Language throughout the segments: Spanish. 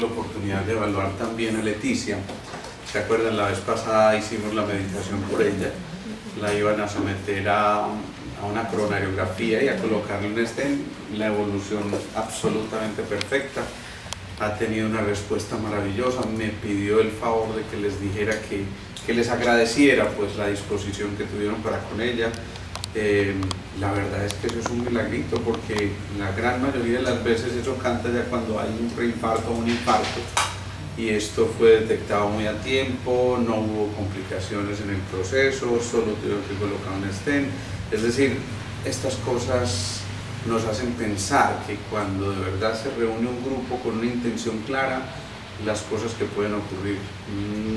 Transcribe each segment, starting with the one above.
La oportunidad de evaluar también a Leticia. ¿Se acuerdan? La vez pasada hicimos la meditación por ella. La iban a someter a una coronariografía y a colocarle un stent. La evolución absolutamente perfecta. Ha tenido una respuesta maravillosa. Me pidió el favor de que les dijera que les agradeciera pues la disposición que tuvieron para con ella. La verdad es que eso es un milagrito, porque la gran mayoría de las veces eso canta ya cuando hay un preinfarto o un infarto, y esto fue detectado muy a tiempo, no hubo complicaciones en el proceso, solo tuvieron que colocar un stent. Es decir, estas cosas nos hacen pensar que cuando de verdad se reúne un grupo con una intención clara, las cosas que pueden ocurrir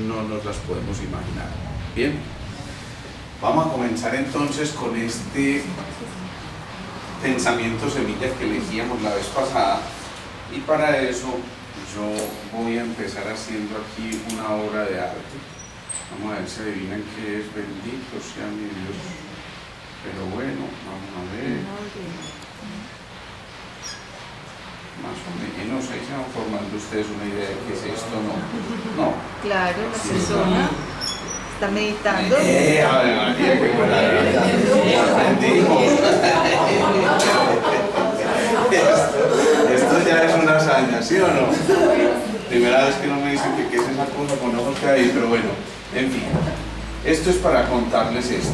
no nos las podemos imaginar. Bien, vamos a comenzar entonces con este pensamiento semilla que elegíamos la vez pasada, y para eso yo voy a empezar haciendo aquí una obra de arte. Vamos a ver si adivinan qué es. Bendito sea mi Dios. Pero bueno, vamos a ver. Más o menos ahí se van formando ustedes una idea de qué es esto, ¿no? No. Claro, la persona está meditando. Ave María, qué maravilla. Aprendimos. Esto ya es una hazaña, ¿sí o no? Primera vez que no me dicen que qué es esa cosa con ojos que hay, pero bueno, en fin. Esto es para contarles esto.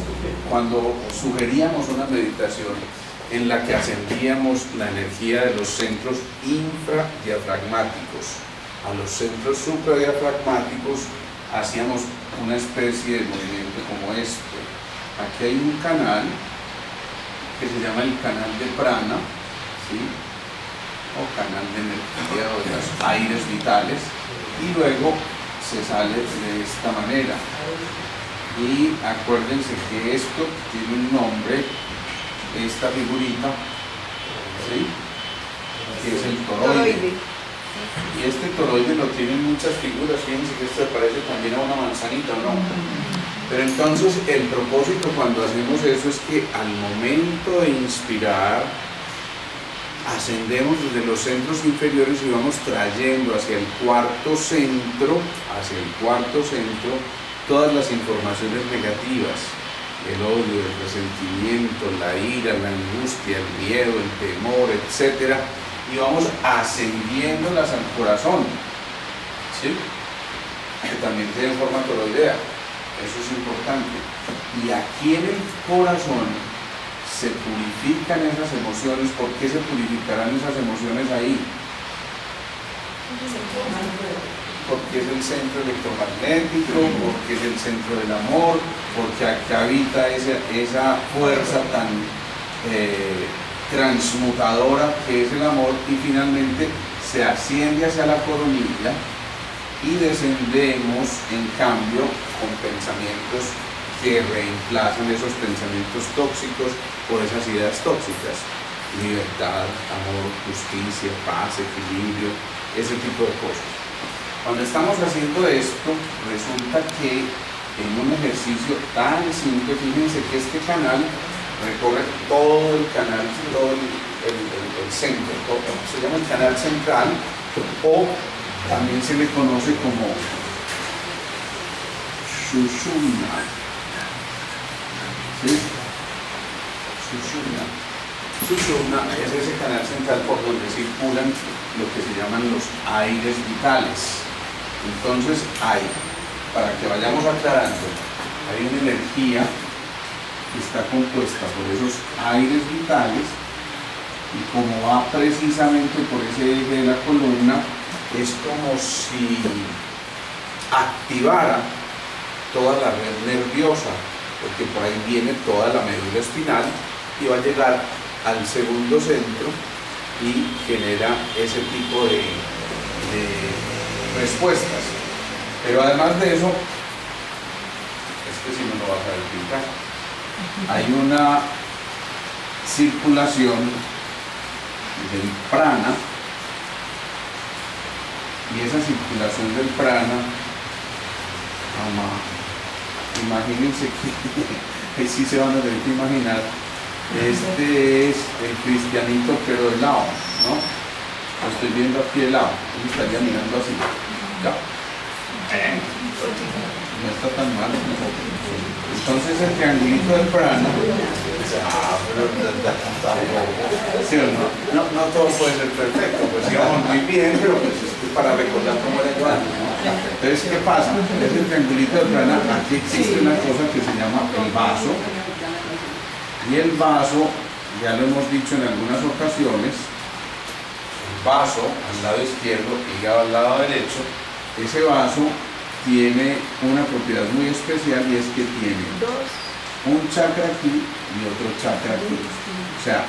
Cuando sugeríamos una meditación en la que ascendíamos la energía de los centros infradiafragmáticos a los centros supradiafragmáticos, hacíamos una especie de movimiento como este. Aquí hay un canal que se llama el canal de prana, ¿sí? O canal de energía o de los aires vitales, y luego se sale de esta manera. Y acuérdense que esto tiene un nombre, esta figurita, ¿sí? Que es el toroide. Y este toroide lo tienen muchas figuras. Fíjense que esto parece también a una manzanita, ¿no? Pero entonces el propósito cuando hacemos eso es que al momento de inspirar ascendemos desde los centros inferiores y vamos trayendo hacia el cuarto centro, todas las informaciones negativas, el odio, el resentimiento, la ira, la angustia, el miedo, el temor, etc. Y vamos ascendiéndolas al corazón, ¿sí? Que también tiene forma toroidea, eso es importante. Y aquí en el corazón se purifican esas emociones. ¿Por qué se purificarán esas emociones ahí? Porque es el centro electromagnético, porque es el centro del amor, porque acá habita esa fuerza tan transmutadora que es el amor, y finalmente se asciende hacia la coronilla y descendemos en cambio con pensamientos que reemplazan esos pensamientos tóxicos por esas ideas tóxicas: libertad, amor, justicia, paz, equilibrio, ese tipo de cosas. Cuando estamos haciendo esto, resulta que en un ejercicio tan simple, fíjense que este canal recorre todo el canal, todo el centro, se llama el canal central, o también se le conoce como Sushumna. ¿Sí? Sushumna es ese canal central por donde circulan lo que se llaman los aires vitales. Entonces para que vayamos aclarando, hay una energía que está compuesta por esos aires vitales, y como va precisamente por ese eje de la columna, es como si activara toda la red nerviosa, porque por ahí viene toda la médula espinal y va a llegar al segundo centro y genera ese tipo de respuestas. Pero además de eso, si no lo vas a explicar, hay una circulación del prana, y esa circulación del prana, imagínense que sí se van a tener que imaginar, este es el cristianito pero del lado, ¿no? Lo estoy viendo aquí de lado. Yo estaría mirando así. Ya. No está tan mal. Entonces el triangulito del prana. ¿Sí o no? No todo puede ser perfecto. Pues íbamos muy bien, pero pues es para recordar cómo era yo antes, ¿no? Entonces, ¿qué pasa? Es el triangulito del prana. Aquí existe una cosa que se llama el vaso. Y el vaso, ya lo hemos dicho en algunas ocasiones, el vaso al lado izquierdo y al lado derecho, ese vaso tiene una propiedad muy especial y es que tiene un chakra aquí y otro chakra aquí. O sea,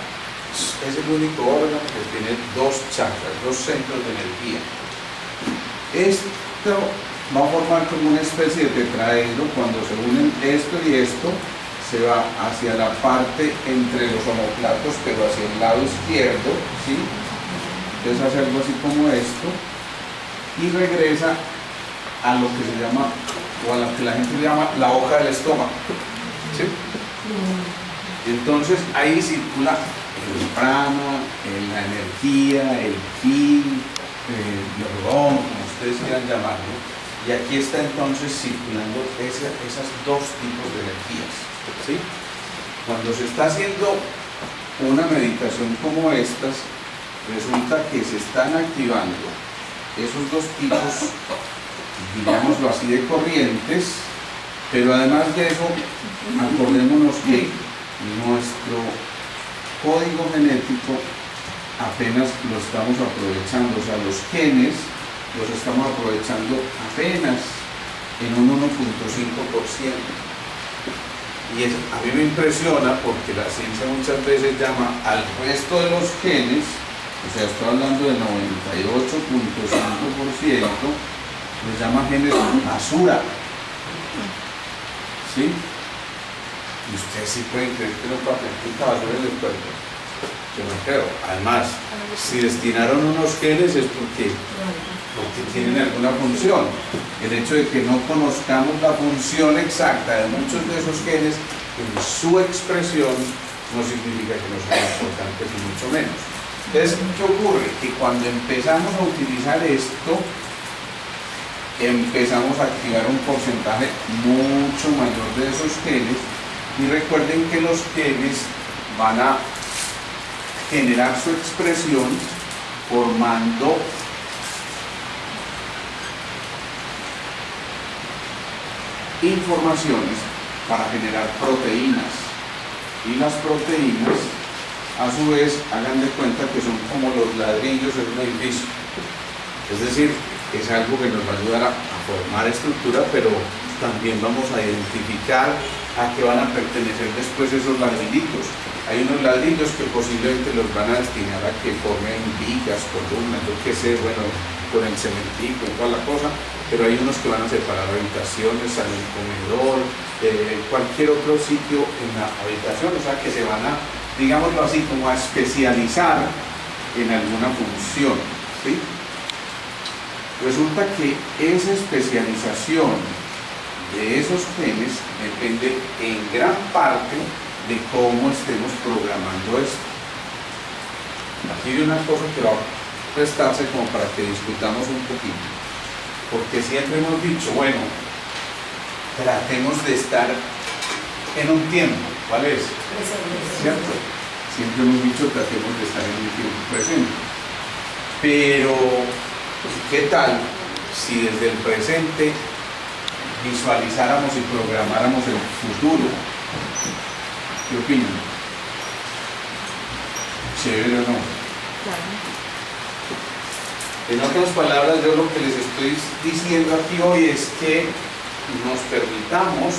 es el único órgano que tiene dos chakras, dos centros de energía. Esto va a formar como una especie de tetraedro. Cuando se unen esto y esto, se va hacia la parte entre los omoplatos, pero hacia el lado izquierdo, ¿sí? Entonces hace algo así como esto y regresa a lo que se llama, o a lo que la gente llama la hoja del estómago, ¿sí? Entonces ahí circula el prana, la energía, el ki, el ron, como ustedes quieran llamarlo, y aquí está entonces circulando esas dos tipos de energías, ¿sí? Cuando se está haciendo una meditación como estas, resulta que se están activando esos dos tipos, digámoslo así, de corrientes, pero además de eso, acordémonos que nuestro código genético apenas lo estamos aprovechando, o sea, los genes los estamos aprovechando apenas en un 1.5%. Y a mí me impresiona porque la ciencia muchas veces llama al resto de los genes, o sea, estoy hablando del 98.5%, les llama genes basura. ¿Sí? Y ustedes sí pueden creer que no pasan basura en el cuerpo. Yo no creo. Además, si destinaron unos genes es porque tienen alguna función. El hecho de que no conozcamos la función exacta de muchos de esos genes en su expresión no significa que no sean importantes ni mucho menos. Entonces, ¿qué ocurre? Que cuando empezamos a utilizar esto, empezamos a activar un porcentaje mucho mayor de esos genes, y recuerden que los genes van a generar su expresión formando informaciones para generar proteínas, y las proteínas a su vez hagan de cuenta que son como los ladrillos en un edificio, es decir, es algo que nos va a ayudar a formar estructura, pero también vamos a identificar a qué van a pertenecer después esos ladrillitos. Hay unos ladrillos que posiblemente los van a destinar a que formen vigas, columnas, yo qué sé, bueno, con el cementico y toda la cosa, pero hay unos que van a separar habitaciones, salón, comedor, cualquier otro sitio en la habitación, o sea que se van a, digámoslo así, como a especializar en alguna función, ¿sí? Resulta que esa especialización de esos genes depende en gran parte de cómo estemos programando esto. Aquí hay una cosa que va a prestarse como para que discutamos un poquito, porque siempre hemos dicho, bueno, tratemos de estar en un tiempo, ¿cuál es? ¿Cierto? Siempre hemos dicho, tratemos de estar en un tiempo presente, pero ¿qué tal si desde el presente visualizáramos y programáramos el futuro? ¿Qué opinan? ¿Chévere o no? Claro. En otras palabras, yo lo que les estoy diciendo aquí hoy es que nos permitamos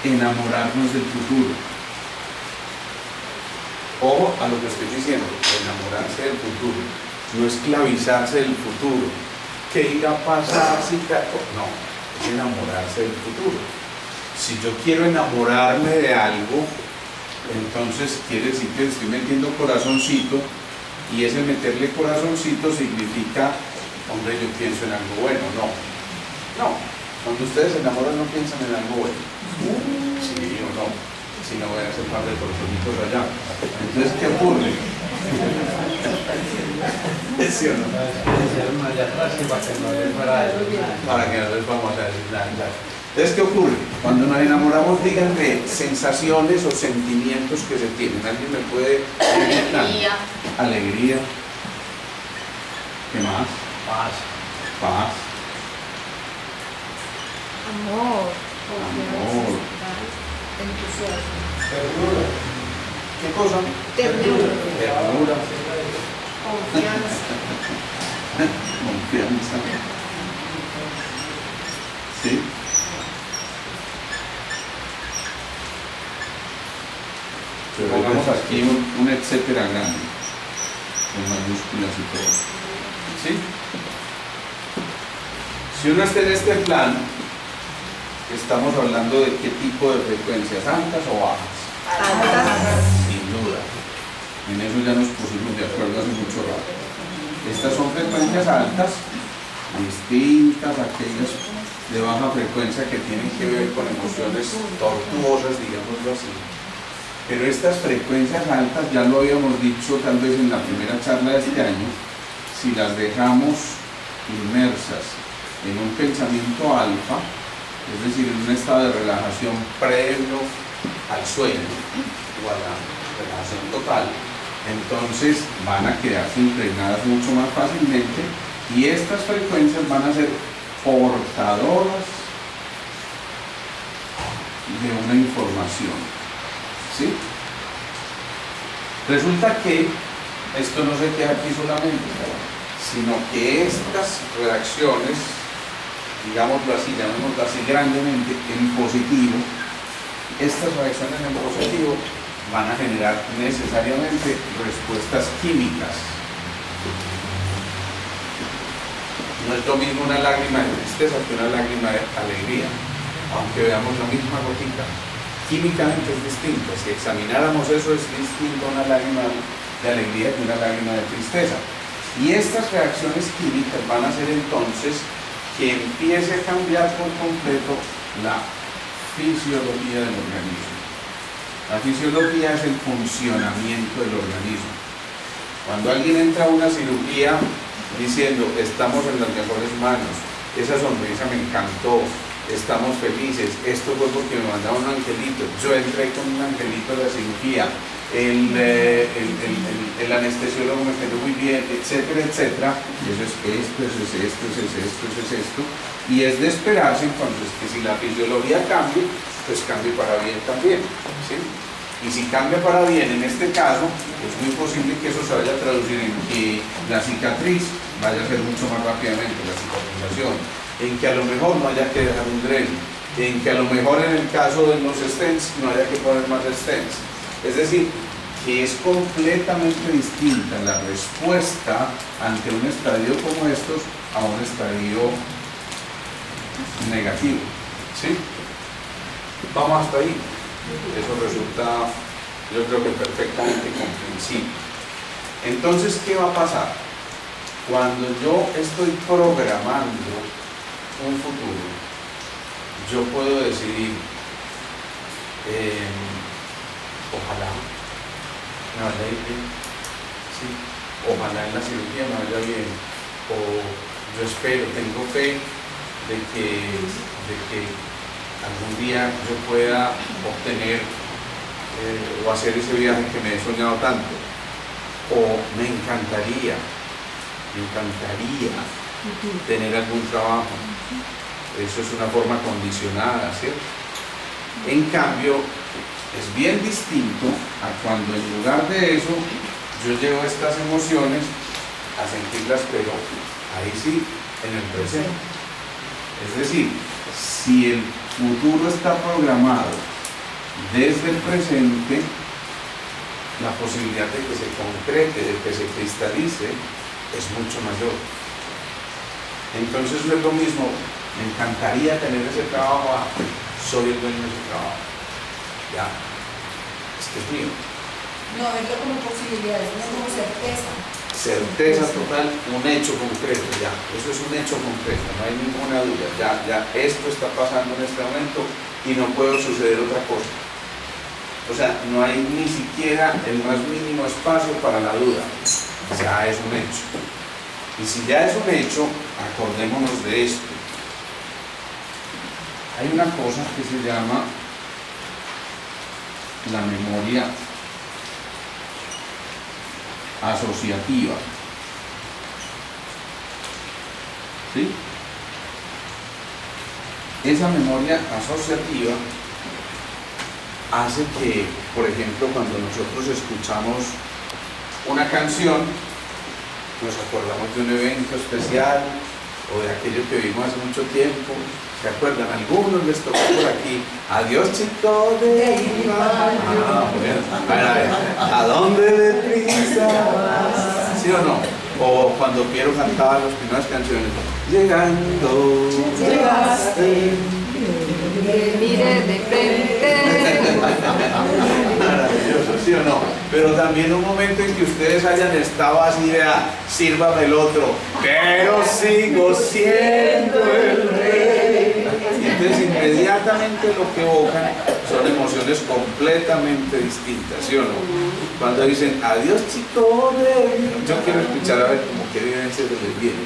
enamorarnos del futuro. Ojo a lo que estoy diciendo, enamorarse del futuro, no esclavizarse del futuro. ¿Qué irá a pasar si no, es enamorarse del futuro. Si yo quiero enamorarme de algo, entonces quiere decir que estoy metiendo corazoncito, y ese meterle corazoncito significa, hombre, yo pienso en algo bueno. No, cuando ustedes se enamoran no piensan en algo bueno. Sí o no, si no voy a hacer par de corazoncitos allá. Entonces, ¿qué ocurre? ¿Sí o no? Para que no les vamos a decir nada. Entonces, ¿qué ocurre? Cuando nos enamoramos, díganme sensaciones o sentimientos que se tienen. ¿Alguien me puede decir? Alegría. Alegría. ¿Qué más? Paz. Paz. Amor. Amor. Entusiasmo. Ternura. ¿Qué cosa? Ternura. Ternura. Confianza. Confianza. ¿Sí? Pongamos aquí un etcétera grande, con mayúsculas y todo. ¿Sí? Si uno está en este plan, estamos hablando de qué tipo de frecuencias, altas o bajas. Altas. Sin duda. En eso ya nos pusimos de acuerdo hace mucho rato. Estas son frecuencias altas, distintas a aquellas de baja frecuencia que tienen que ver con emociones tortuosas, digámoslo así. Pero estas frecuencias altas, ya lo habíamos dicho tal vez en la primera charla de este año, si las dejamos inmersas en un pensamiento alfa, es decir, en un estado de relajación previo al sueño o a la relajación total, entonces van a quedarse impregnadas mucho más fácilmente y estas frecuencias van a ser portadoras de una información. ¿Sí? Resulta que esto no se queda aquí solamente, sino que estas reacciones, digámoslo así, llamémoslo así grandemente, en positivo, estas reacciones en positivo van a generar necesariamente respuestas químicas. No es lo mismo una lágrima de tristeza que una lágrima de alegría, aunque veamos la misma gotita. Químicamente es distinto. Si examináramos eso, es distinto una lágrima de alegría que una lágrima de tristeza. Y estas reacciones químicas van a hacer entonces que empiece a cambiar por completo la fisiología del organismo. La fisiología es el funcionamiento del organismo. Cuando alguien entra a una cirugía diciendo, estamos en las mejores manos, esa sonrisa me encantó, estamos felices, esto fue porque me mandaron un angelito, yo entré con un angelito a la cirugía, el anestesiólogo me quedó muy bien, etcétera, etcétera. Y eso es esto, eso es esto, eso es esto, eso es esto. Y es de esperarse entonces que si la fisiología cambie, pues cambie para bien también, ¿sí? Y si cambia para bien en este caso, es muy posible que eso se vaya a traducir en que la cicatriz vaya a ser mucho más rápidamente, la cicatrización, en que a lo mejor no haya que dejar un dreno, en que a lo mejor en el caso de los stents no haya que poner más stents. Es decir, que es completamente distinta la respuesta ante un estadio como estos a un estadio negativo, ¿sí? Vamos hasta ahí. Eso resulta, yo creo que perfectamente comprensible. Entonces, ¿qué va a pasar? Cuando yo estoy programando un futuro, yo puedo decidir, ojalá me vaya bien, ¿sí? Ojalá en la cirugía me vaya bien, o yo espero, tengo fe de que algún día yo pueda obtener o hacer ese viaje que me he soñado tanto, o me encantaría tener algún trabajo. Eso es una forma condicionada, ¿cierto? En cambio, es bien distinto a cuando en lugar de eso yo llevo estas emociones a sentirlas, pero ahí sí, en el presente. Es decir, si el futuro está programado desde el presente, la posibilidad de que se concrete, de que se cristalice, es mucho mayor. Entonces no es lo mismo, me encantaría tener ese trabajo, soy el dueño de ese trabajo. Ya, es que es mío. No verlo como posibilidades, no como certeza. Certeza total, un hecho concreto, ya, eso es un hecho concreto, no hay ninguna duda, ya esto está pasando en este momento y no puede suceder otra cosa. O sea, no hay ni siquiera el más mínimo espacio para la duda. Ya es un hecho. Y si ya es un hecho, acordémonos de esto. Hay una cosa que se llama la memoria asociativa. ¿Sí? Esa memoria asociativa hace que, por ejemplo, cuando nosotros escuchamos una canción, nos acordamos de un evento especial o de aquello que vimos hace mucho tiempo. ¿Se acuerdan? Algunos les tocó por aquí. Adiós, chico de Ibar. ¿A dónde deprisa vas? ¿Sí o no? O cuando Piero cantaba las primeras canciones. Llegando, llegaste. Mire de frente. Maravilloso, ¿sí o no? Pero también un momento en que ustedes hayan estado así, vea, sírvame el otro, pero sigo siendo el rey. Y entonces inmediatamente lo que evocan son emociones completamente distintas, ¿sí o no? Cuando dicen, adiós chico, yo quiero escuchar a ver como qué vivencia les viene.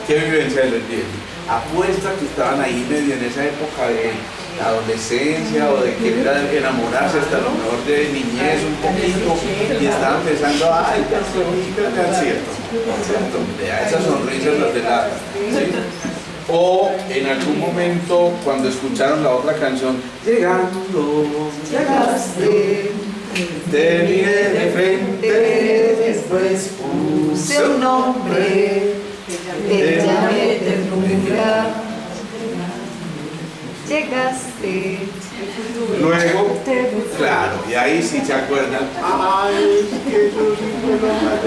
¿Qué vivencia les viene? Apuesto a que estaban ahí medio en esa época de la adolescencia o de querer enamorarse hasta lo mejor de niñez un poquito y estaban pensando, ay, qué bonita, ¿cierto? De esas sonrisas las delatan, ¿sí? O en algún momento cuando escucharon la otra canción, llegando, llegaste, te miré de frente, después puse un nombre, Te llamé ternura. Llegaste. luego, claro, y ahí sí se acuerdan, ay, es que yo sí fue lo más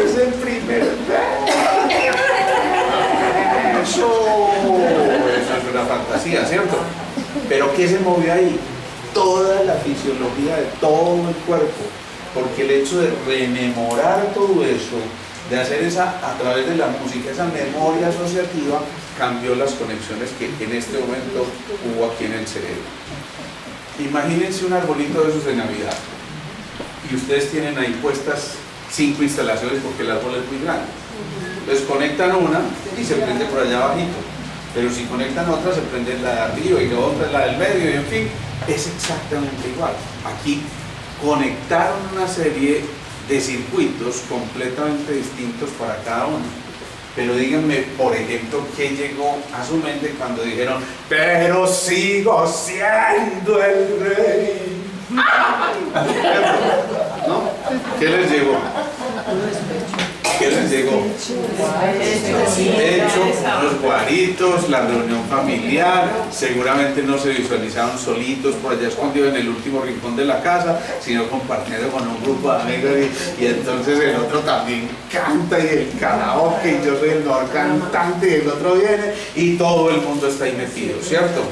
es el primer eso es una fantasía, ¿cierto? Pero ¿qué se movió ahí? Toda la fisiología de todo el cuerpo, porque el hecho de rememorar todo eso, de hacer esa a través de la música, esa memoria asociativa, cambió las conexiones que en este momento hubo aquí en el cerebro. Imagínense un arbolito de esos de Navidad y ustedes tienen ahí puestas 5 instalaciones porque el árbol es muy grande. Entonces conectan una y se prende por allá abajito, pero si conectan otra se prende la de arriba y la otra la del medio y en fin, es exactamente igual. Aquí conectaron una serie de circuitos completamente distintos para cada uno. Pero díganme, por ejemplo, ¿qué llegó a su mente cuando dijeron, pero sigo siendo el rey? ¿No? ¿Qué les llegó? ¿Qué les llegó? De hecho, los guaritos, la reunión familiar, seguramente no se visualizaron solitos por allá escondidos en el último rincón de la casa, sino compartiendo con un grupo de amigos y entonces el otro también canta y el karaoke y yo soy el mejor cantante y el otro viene y todo el mundo está ahí metido, ¿cierto?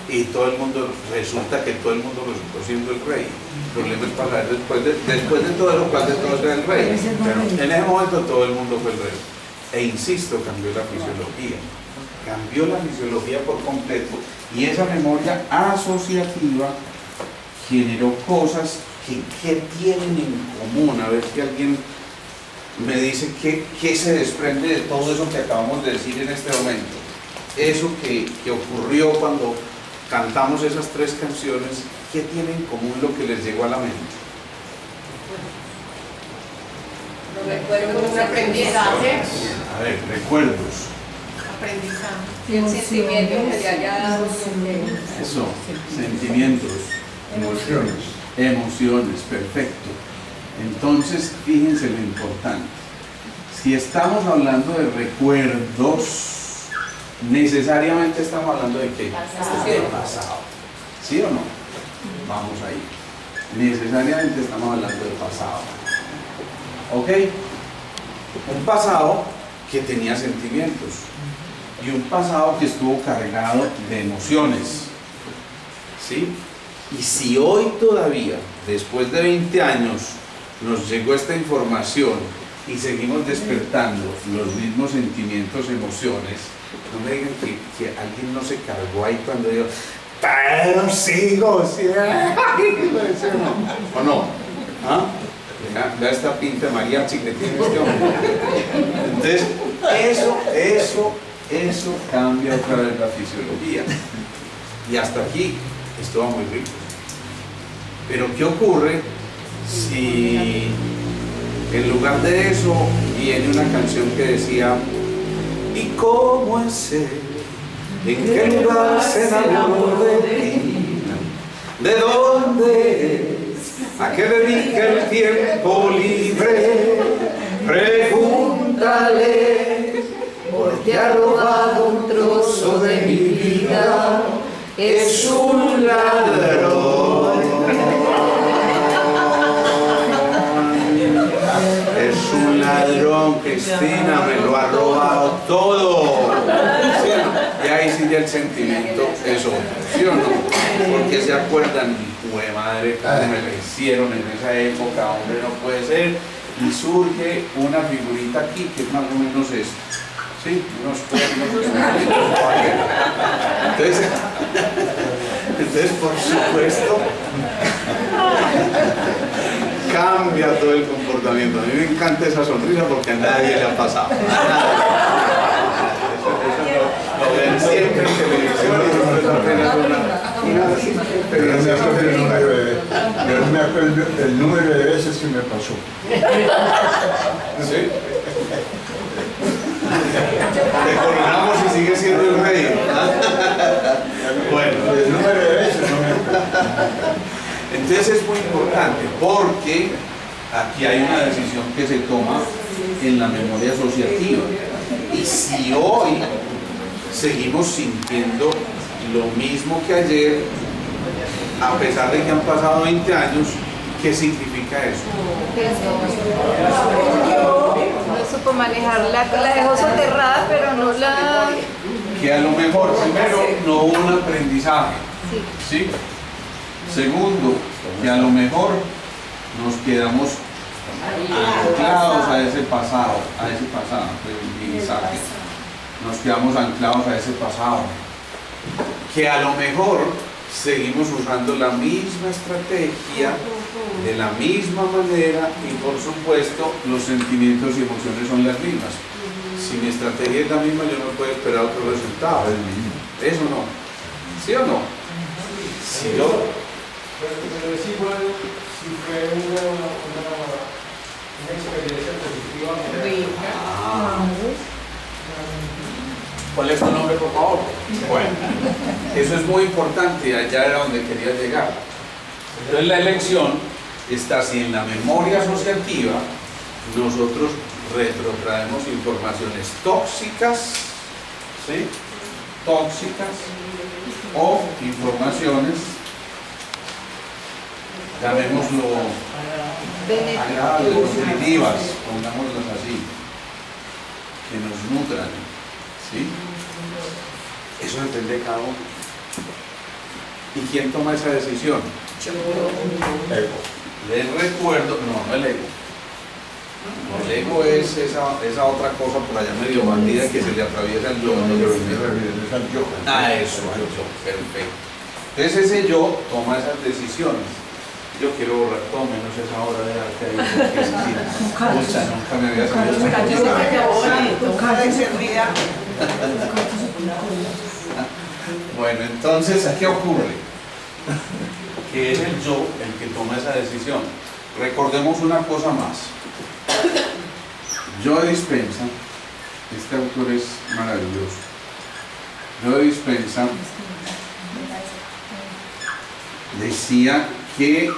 Y todo el mundo, resulta que todo el mundo resultó siendo el rey. El problema es pasar después de todo lo cual de todos era el rey. Pero en ese momento todo el mundo fue el rey. E insisto, cambió la fisiología. Cambió la fisiología por completo. Y esa memoria asociativa generó cosas que tienen en común. A ver si alguien me dice qué se desprende de todo eso que acabamos de decir en este momento. Eso que ocurrió cuando cantamos esas 3 canciones, ¿qué tiene en común lo que les llegó a la mente? Recuerdo un aprendizaje. A ver, recuerdos. Aprendizaje. Y el sentimiento que le haya dado. Eso, sentimientos. Emociones, perfecto. Entonces, fíjense lo importante. Si estamos hablando de recuerdos, necesariamente estamos hablando de qué? De pasado. ¿Sí o no? Vamos ahí. Necesariamente estamos hablando de pasado. ¿Ok? Un pasado que tenía sentimientos y un pasado que estuvo cargado de emociones. ¿Sí? Y si hoy todavía, después de 20 años, nos llegó esta información y seguimos despertando los mismos sentimientos, emociones, no me digan que alguien no se cargó ahí cuando digo, pero sigo, ¿sí? ¿O no? ¿Ah? Vea esta pinta de mariachi que tiene este hombre. Entonces, eso cambia otra vez la fisiología. Y hasta aquí esto va muy rico. Pero ¿qué ocurre si en lugar de eso viene una canción que decía, ¿y cómo es él? ¿En qué lugar se enamoró de ti? ¿De dónde es? ¿A qué dedica el tiempo libre? Pregúntale, porque ha robado un trozo de mi vida. es un ladrón. Es un ladrón, Cristina, me lo ha robado todo. ¿Sí? Y ahí sí ya el sentimiento es otro, ¿sí o no? Porque se acuerdan, mi madre, cómo me lo hicieron en esa época, hombre, no puede ser. Y surge una figurita aquí que es más o menos esto. Sí, unos cuernos. Entonces, por supuesto, cambia todo el comportamiento. A mí me encanta esa sonrisa porque a nadie le ha pasado. Eso lo ven siempre en televisión y no es apenas una experiencia. Yo no me acuerdo el número de veces que me pasó. ¿Sí? Te coronamos y sigue siendo el rey. Bueno, El número de veces no me acuerdo. entonces es muy importante porque aquí hay una decisión que se toma en la memoria asociativa. Y si hoy seguimos sintiendo lo mismo que ayer, a pesar de que han pasado 20 años, ¿qué significa eso? No supo manejarla, la dejó soterrada, pero no la... Que a lo mejor, primero, no hubo un aprendizaje. ¿Sí? Segundo, que a lo mejor nos quedamos anclados a ese pasado, aprendizaje. Nos quedamos anclados a ese pasado. Que a lo mejor seguimos usando la misma estrategia, de la misma manera, y por supuesto los sentimientos y emociones son las mismas. Si mi estrategia es la misma, yo no puedo esperar otro resultado. ¿Eso no? ¿Sí o no? Si yo... Pero es igual si fue una experiencia positiva. ¿Cuál es tu nombre, por favor? Bueno, eso es muy importante, allá era donde quería llegar. Entonces la elección está si en la memoria asociativa nosotros retrotraemos informaciones tóxicas, ¿sí? Tóxicas, o informaciones, llamémoslo, agradables, nutritivas, pongámoslas así, que nos nutran. ¿Sí? Eso depende de cada uno. ¿Y quién toma esa decisión? Ego. Les recuerdo, no el ego. No, el ego es esa otra cosa por allá medio bandida que se le atraviesa el yo. Eso, al yo, perfecto. Entonces ese yo toma esas decisiones. Yo quiero borrar todo menos esa obra de arte ahí, porque es así. Pucha, nunca me había salido. Bueno, entonces, ¿qué ocurre? Que es el yo el que toma esa decisión. Recordemos una cosa más. Joe Dispenza, este autor es maravilloso. Joe Dispenza decía que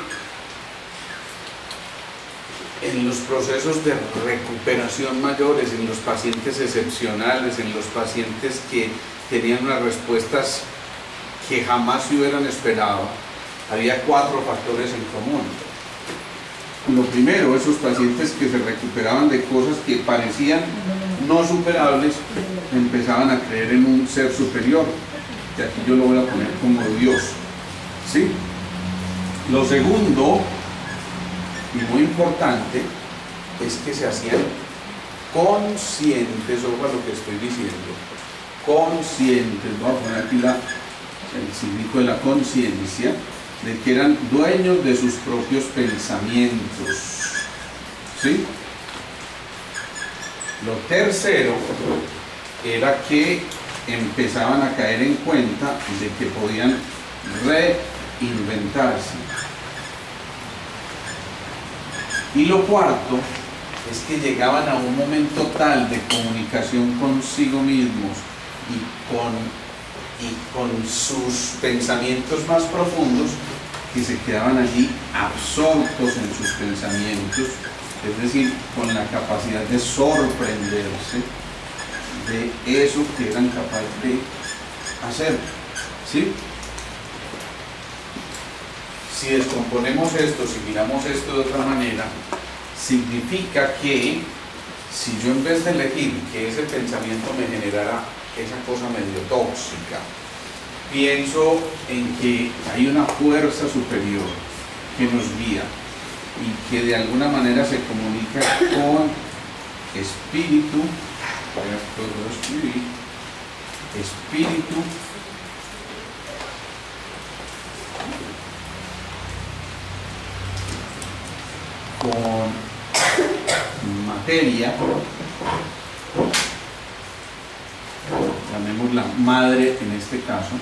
en los procesos de recuperación mayores, en los pacientes excepcionales, en los pacientes que tenían unas respuestas que jamás se hubieran esperado, había 4 factores en común. Lo primero, esos pacientes que se recuperaban de cosas que parecían no superables, empezaban a creer en un ser superior, que aquí yo lo voy a poner como Dios. ¿Sí? Lo segundo, y muy importante, es que se hacían conscientes, ojo a lo que estoy diciendo, conscientes, voy a poner aquí el significado de la conciencia, de que eran dueños de sus propios pensamientos, ¿sí? Lo tercero era que empezaban a caer en cuenta de que podían reinventarse. Y lo cuarto es que llegaban a un momento tal de comunicación consigo mismos y con sus pensamientos más profundos, que se quedaban allí absortos en sus pensamientos, es decir, con la capacidad de sorprenderse de eso que eran capaces de hacer, ¿sí? Si descomponemos esto, si miramos esto de otra manera, significa que si yo en vez de elegir que ese pensamiento me generara esa cosa medio tóxica, pienso en que hay una fuerza superior que nos guía y que de alguna manera se comunica con espíritu, con materia, llamémosla madre en este caso,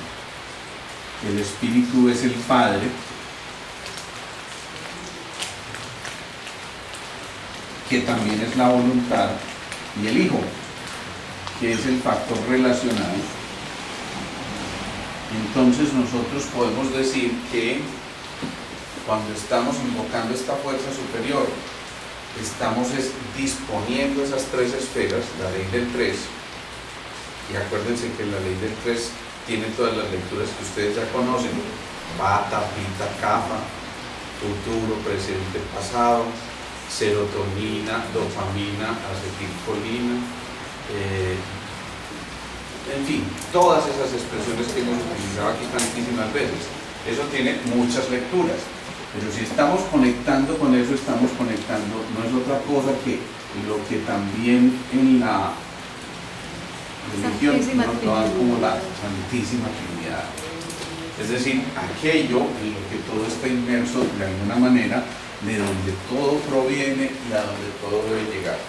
el espíritu es el padre, que también es la voluntad, y el hijo, que es el factor relacional. Entonces nosotros podemos decir que cuando estamos invocando esta fuerza superior, estamos disponiendo esas tres esferas, la ley del 3, y acuérdense que la ley del 3 tiene todas las lecturas que ustedes ya conocen: Vata, Pitta, Kapha, futuro, presente, pasado, serotonina, dopamina, acetilcolina, en fin, todas esas expresiones que hemos utilizado aquí tantísimas veces. Eso tiene muchas lecturas, pero si estamos conectando con eso, estamos conectando, no es otra cosa que lo que también en la religión nos toman como la Santísima Trinidad. Es decir, aquello en lo que todo está inmerso de alguna manera, de donde todo proviene y a donde todo debe llegar.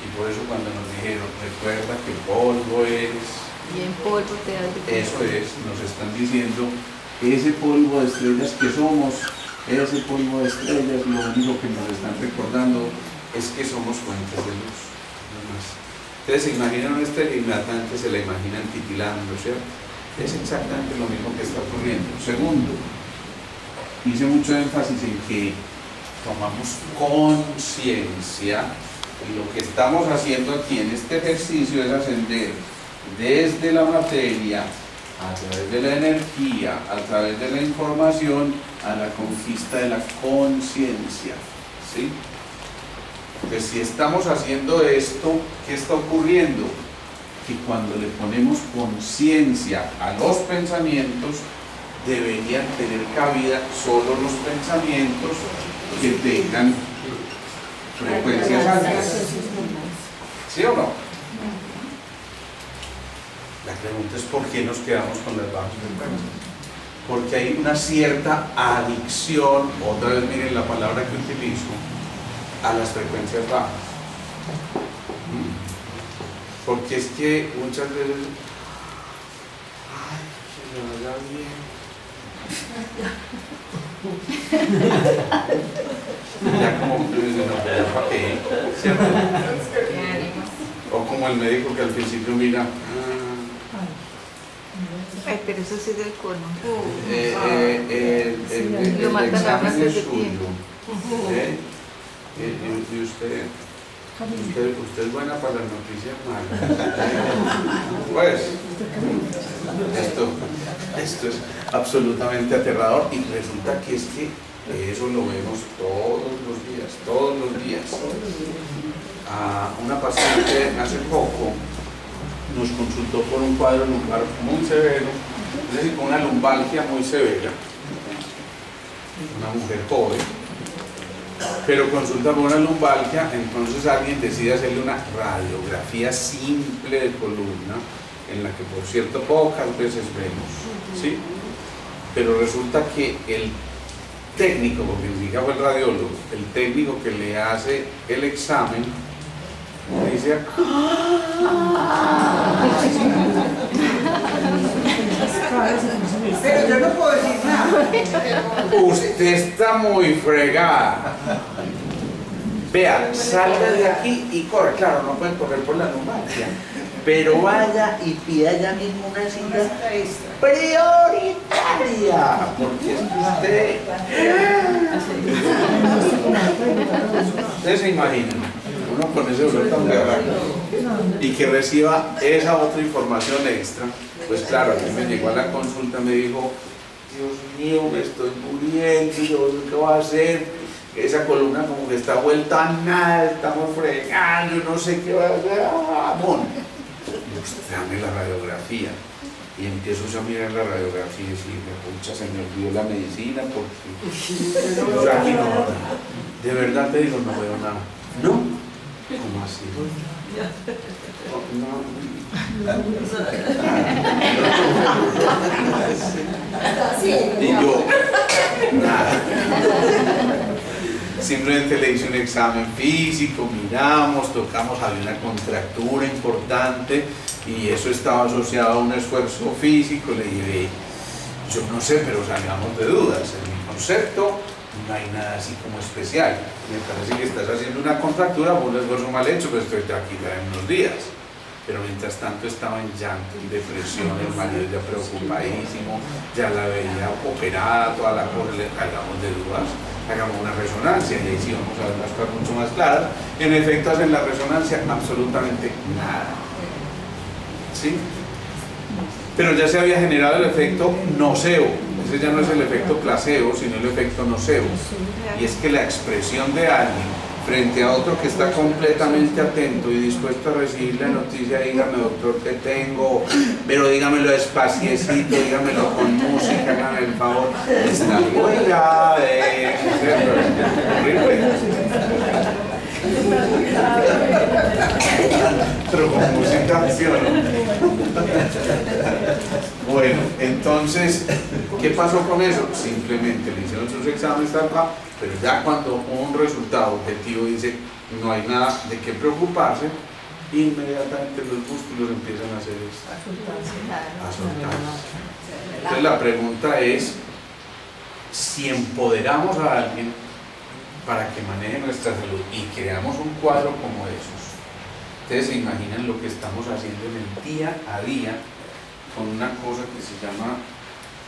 Y por eso cuando nos dijeron, recuerda que polvo eres, y en polvo te has de eso es, nos están diciendo, ese polvo de estrellas que somos, ese polvo de estrellas, lo único que nos están recordando es que somos fuentes de luz, no más. Ustedes se imaginan una estrella hidratante, se la imaginan titilando, ¿cierto? Es exactamente lo mismo que está ocurriendo. Segundo, hice mucho énfasis en que tomamos conciencia, y lo que estamos haciendo aquí en este ejercicio es ascender desde la materia, a través de la energía, a través de la información, a la conquista de la conciencia, ¿sí? Entonces, si estamos haciendo esto, ¿qué está ocurriendo? Que cuando le ponemos conciencia a los pensamientos, deberían tener cabida solo los pensamientos que tengan frecuencias altas. ¿Sí o no? La pregunta es ¿por qué nos quedamos con las bajas frecuencias? Porque hay una cierta adicción, otra vez miren la palabra que utilizo, a las frecuencias bajas. Porque es que muchas veces, ay, que me vaya bien. Ya como ya para qué, ¿cierto? O como el médico que al principio mira, ay, pero eso sí es del colmo. el examen es suyo. Y usted es buena para las noticias malas. Pues, esto es absolutamente aterrador, y resulta que es que eso lo vemos todos los días. Una paciente hace poco nos consultó por un cuadro lumbar muy severo, es decir, con una lumbalgia muy severa, una mujer joven, pero consulta por una lumbalgia, entonces alguien decide hacerle una radiografía simple de columna, en la que por cierto pocas veces vemos, ¿sí? Pero resulta que el técnico, porque ni siquiera fue el radiólogo, el técnico que le hace el examen, dice, Pero yo no puedo decir nada. usted está muy fregada. Vea, salga de aquí y corre. Claro, no pueden correr por la lumbalgia, pero vaya y pida ya mismo una cita prioritaria, porque es que ustedes se imaginan, uno con ese dolor tan berraco y que reciba esa otra información extra. Pues claro, a mí me llegó a la consulta, me dijo, Dios mío, me estoy muriendo, yo ¿qué voy a hacer? Esa columna como que está vuelta a nada, estamos fregando, no sé qué va a hacer, ¡amón! Dame la radiografía. Y empiezo yo a mirar la radiografía y decir, pucha, se me olvidó la medicina porque yo aquí no, de verdad te digo, no veo nada. ¿No? ¿Cómo así? No. Y yo, nada. Simplemente le hice un examen físico, miramos, tocamos, había una contractura importante y eso estaba asociado a un esfuerzo físico. Le dije, yo no sé, pero salgamos de dudas, en mi concepto no hay nada así como especial. Me parece que estás haciendo una contractura por un esfuerzo mal hecho, pero estoy tranquila en unos días. Pero mientras tanto estaba en llanto, en depresión, el marido ya preocupadísimo, ya la veía operada, toda la cosa, le cargamos de dudas, hagamos una resonancia y ahí sí vamos a ver las cosas mucho más claras. En efecto hacen la resonancia absolutamente nada, ¿sí? Pero ya se había generado el efecto nocebo, ese ya no es el efecto placebo, sino el efecto nocebo, y es que la expresión de alguien frente a otro que está completamente atento y dispuesto a recibir la noticia, dígame doctor que tengo, pero dígamelo despaciecito, dígamelo con música, hágame el favor, está muy grave, pero con música acción. Bueno, entonces, ¿qué pasó con eso? Simplemente le hicieron sus exámenes, pero ya cuando un resultado objetivo dice no hay nada de qué preocuparse, inmediatamente los músculos empiezan a hacer esto, a soltarse. Entonces la pregunta es, si empoderamos a alguien para que maneje nuestra salud y creamos un cuadro como esos, ustedes se imaginan lo que estamos haciendo en el día a día con una cosa que se llama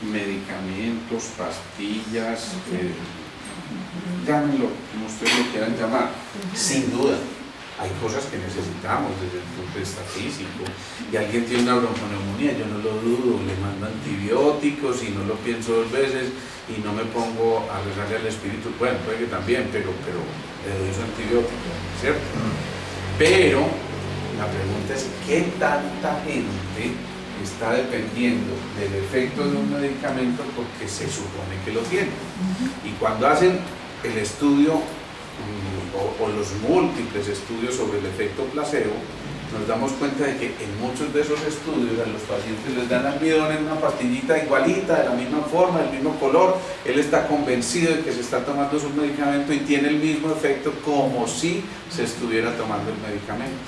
medicamentos, pastillas, llámenlo como ustedes lo quieran llamar. Sin duda hay cosas que necesitamos desde el punto de vista físico, y alguien tiene una bronconeumonía, yo no lo dudo, le mando antibióticos y no lo pienso dos veces y no me pongo a rezarle al espíritu, bueno, puede que también, pero le doy su antibiótico, ¿cierto? Pero la pregunta es, ¿qué tanta gente está dependiendo del efecto de un medicamento porque se supone que lo tiene? Y cuando hacen el estudio o los múltiples estudios sobre el efecto placebo, nos damos cuenta de que en muchos de esos estudios a los pacientes les dan almidón en una pastillita igualita, de la misma forma, del mismo color, él está convencido de que se está tomando su medicamento y tiene el mismo efecto como si se estuviera tomando el medicamento.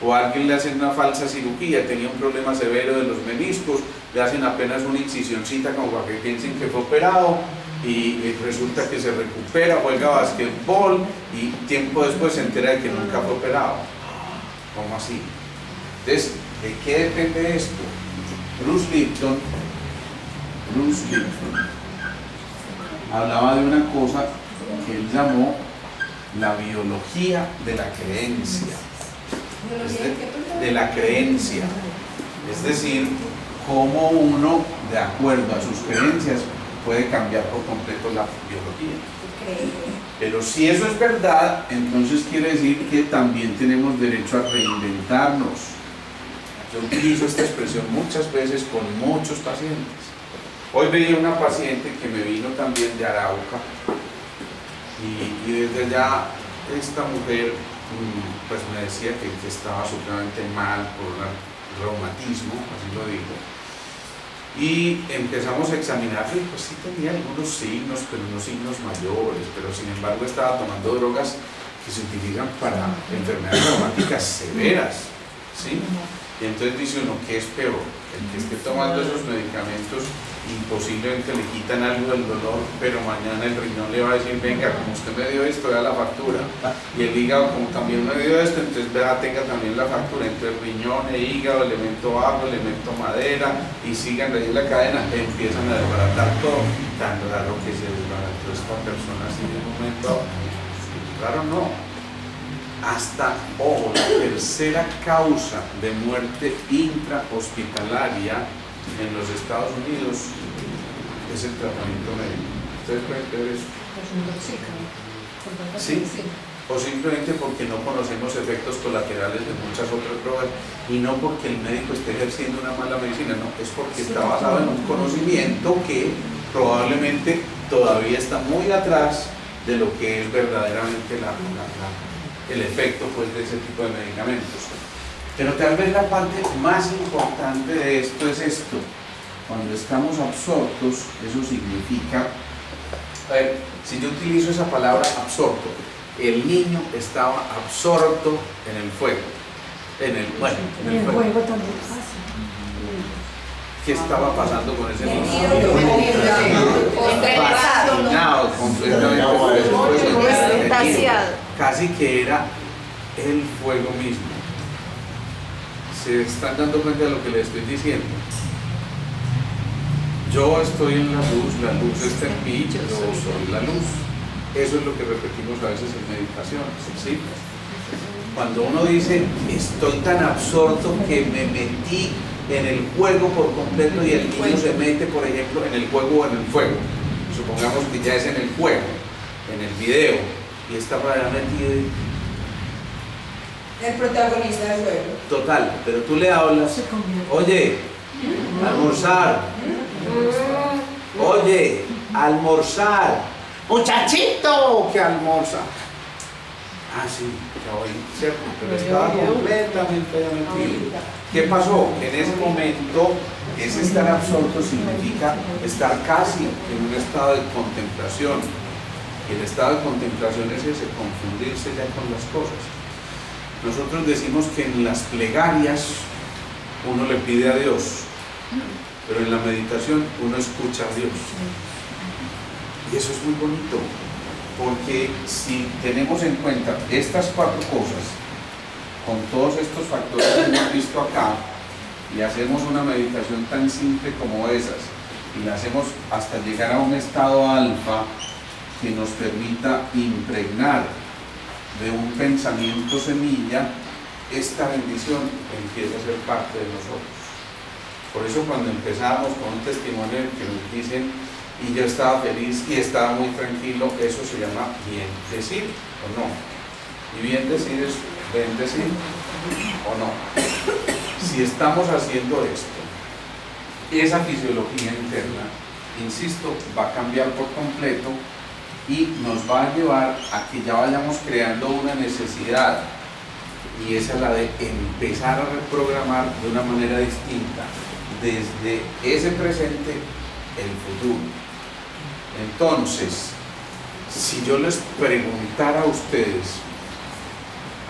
O a alguien le hacen una falsa cirugía, tenía un problema severo de los meniscos, le hacen apenas una incisioncita como para que piensen que fue operado y resulta que se recupera, juega basquetbol y tiempo después se entera de que nunca fue operado. ¿Cómo así? Entonces, ¿de qué depende esto? Bruce Lipton hablaba de una cosa que él llamó la biología de la creencia. De la creencia, es decir, cómo uno, de acuerdo a sus creencias, puede cambiar por completo la biología. Pero si eso es verdad, entonces quiere decir que también tenemos derecho a reinventarnos. Yo utilizo esta expresión muchas veces con muchos pacientes. Hoy veía una paciente que me vino también de Arauca y Y desde allá esta mujer pues me decía que estaba supremamente mal por un reumatismo, así lo digo. Y empezamos a examinarlo y pues sí tenía algunos signos, pero unos signos mayores, pero sin embargo estaba tomando drogas que se utilizan para enfermedades reumáticas severas, ¿sí? Y entonces dice uno, ¿qué es peor? El que esté tomando esos medicamentos y posiblemente le quitan algo del dolor, pero mañana el riñón le va a decir, venga, como usted me dio esto, vea la factura. Y el hígado, como también me dio esto, entonces vea, tenga también la factura entre el riñón, el hígado, elemento agua, elemento madera, y sigan ahí la cadena, empiezan a desbaratar todo. Tan raro que se desbarató esta persona así de un momento. Claro, no. Hasta, ojo, la tercera causa de muerte intrahospitalaria en los Estados Unidos es el tratamiento médico. ¿Ustedes pueden creer eso? Sí, o simplemente porque no conocemos efectos colaterales de muchas otras drogas y no porque el médico esté ejerciendo una mala medicina, no, es porque está basado en un conocimiento que probablemente todavía está muy atrás de lo que es verdaderamente el efecto pues, de ese tipo de medicamentos. Pero tal vez la parte más importante de esto es esto. Cuando estamos absortos, eso significa, a ver, si yo utilizo esa palabra absorto, el niño estaba absorto en el fuego, en el fuego también pasa. ¿Qué estaba pasando con ese niño? Fascinado, completamente, extasiado. casi que era el fuego mismo. ¿Se están dando cuenta de lo que les estoy diciendo? Yo estoy en la luz está en mí, yo soy la luz. Eso es lo que repetimos a veces en meditación, ¿sí? Cuando uno dice, estoy tan absorto que me metí en el fuego por completo y el niño se mete, por ejemplo, en el fuego o en el fuego. Supongamos que ya es en el fuego, en el video, y está para allá metido. El protagonista del juego. Total, pero tú le hablas, oye, almorzar, oye, almorzar, muchachito, que almorza. Ah, sí, ya oí, cierto, pero estaba completamente allá metido. ¿Qué pasó? En ese momento, ese estar absorto significa estar casi en un estado de contemplación. Y el estado de contemplación es ese, confundirse ya con las cosas. Nosotros decimos que en las plegarias uno le pide a Dios, pero en la meditación uno escucha a Dios. Y eso es muy bonito, porque si tenemos en cuenta estas cuatro cosas, con todos estos factores que hemos visto acá, y hacemos una meditación tan simple como esas, y la hacemos hasta llegar a un estado alfa que nos permita impregnar de un pensamiento semilla, esta bendición empieza a ser parte de nosotros. Por eso cuando empezamos con un testimonio que nos dicen, y yo estaba feliz y estaba muy tranquilo, eso se llama bien decir, ¿o no? Y bien decir es bendecir, ¿o no? Si estamos haciendo esto, esa fisiología interna, insisto, va a cambiar por completo y nos va a llevar a que ya vayamos creando una necesidad, y esa es la de empezar a reprogramar de una manera distinta desde ese presente el futuro. Entonces, si yo les preguntara a ustedes,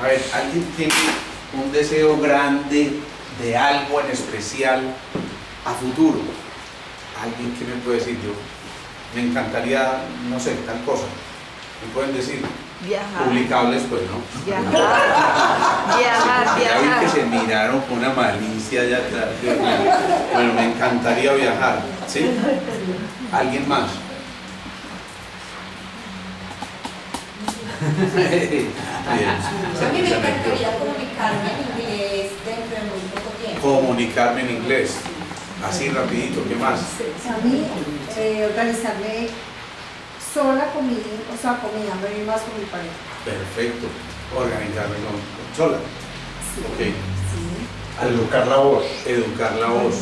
a ver, ¿alguien tiene un deseo grande de algo en especial a futuro? ¿Alguien que me puede decir? Yo me encantaría, no sé, tal cosa. ¿Me pueden decir? Viajar. Publicables, pues, ¿no? Viajar. Ya vi que se miraron con una malicia allá atrás. Bueno, me encantaría viajar, ¿sí? ¿Alguien más? A mí me encantaría comunicarme en inglés dentro de muy poco tiempo. Comunicarme en inglés. Así rapidito, ¿qué más? A mí, organizarme sola con mi, o sea, con mi hambre y más con mi pareja. Perfecto. Organizarme sola. Sí. Ok. Sí. Educar la voz. Educar la voz.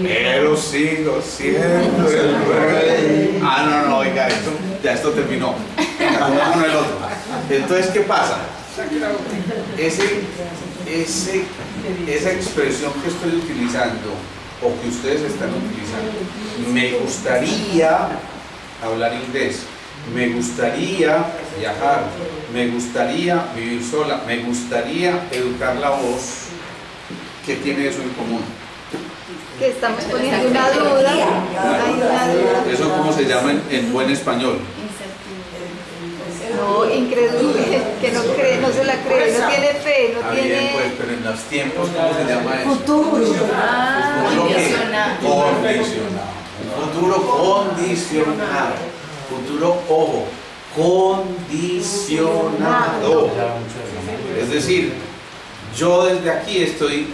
Pero sigo siendo el rey. Ah, no, oiga, ya esto terminó. venga, tomémonos el otro. Entonces, ¿qué pasa? Esa expresión que estoy utilizando o que ustedes están utilizando, me gustaría hablar inglés, me gustaría viajar, me gustaría vivir sola, me gustaría educar la voz. ¿Qué tiene eso en común? Que estamos poniendo una duda. Hay una duda. ¿Eso cómo se llama en buen español? No, incrédulo, que no cree, no se la cree, no tiene fe, no Bien, tiene. pues, pero en los tiempos, ¿cómo se llama eso? Futuro. Condicionado. Un futuro condicionado. Futuro, ojo, condicionado. Es decir, yo desde aquí estoy